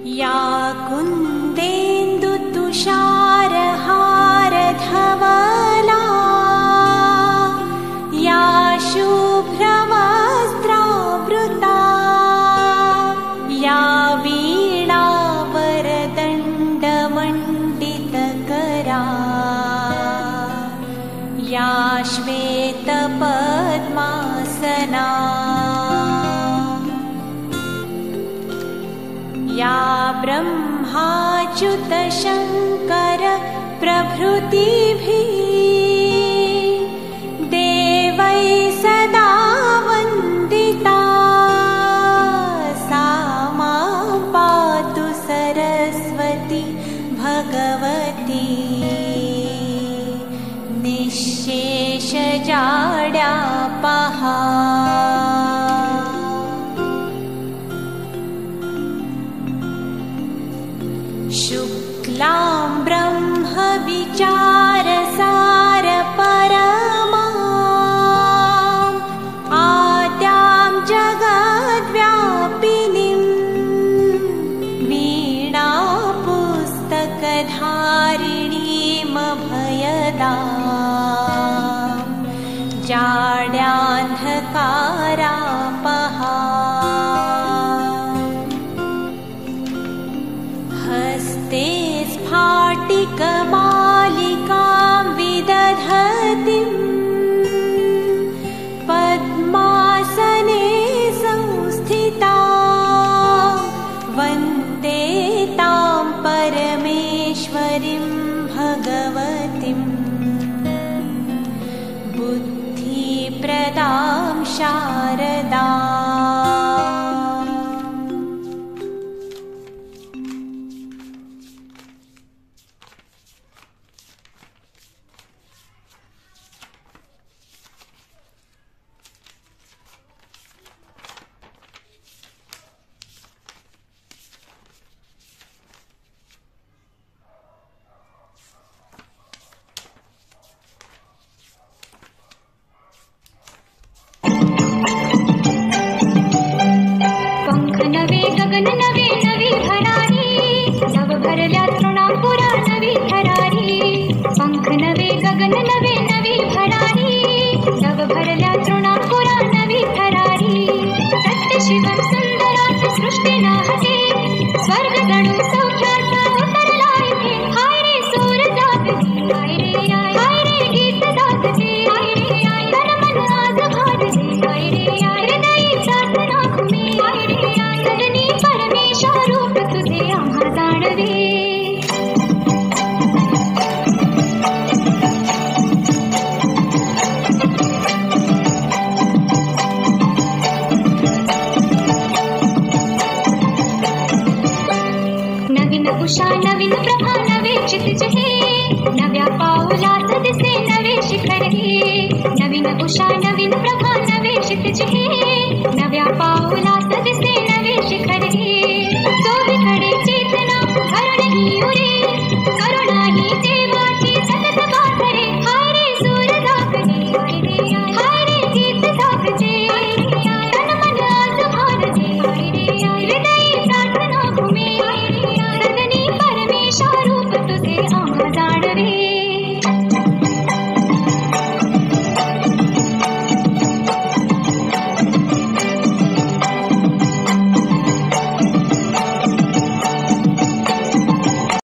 या कुन्देन्दुतुषारहारधवला या शुभ्रवस्त्रावृता या वीणावरदण्डमण्डितकरा या श्वेतपद्मासना या ब्रह्माच्युतशङ्कर प्रभृतिभिः देवैः सदा वन्दिता सा मां पातु सरस्वती भगवती निःशेषजाड्यापहा। शुक्लां ब्रह्मविचारसारपरमाम् आद्यां जगद्व्यापिनीं वीणापुस्तकधारिणीमभयदां जाड्यान्धकारापहा। हस्ते स्फाटिकमालिकां विदधतीं पद्मासने संस्थिता वन्दे तां परमेश्वरीं भगवतीं बुद्धिप्रदां शारदा। गगन नवे नवी भरारी नव भरल्या तृणापुरा नवी भरारी पंख नवे गगन नवे नवी भरारी नव भरल्या तृणापुरा नवी भरारी सत्य शिवं सुंदरात सृष्टी नाहते स्वर्ग गणू सौख्याचा उतरला इथे हाय रे सूर जागते हाय रे गीत गाजते हाय रे तन मन आज भाजते हाय रे हृदयी प्रार्थना घुमे हाय रे सजनी परमेशा रूप तुझे आम्हा जाणवे। नवीन उषा नवीन प्रभा नवे क्षितिज हे नव्या पाऊलात दिसे नवे शिखर हे नवीन उषा नवीन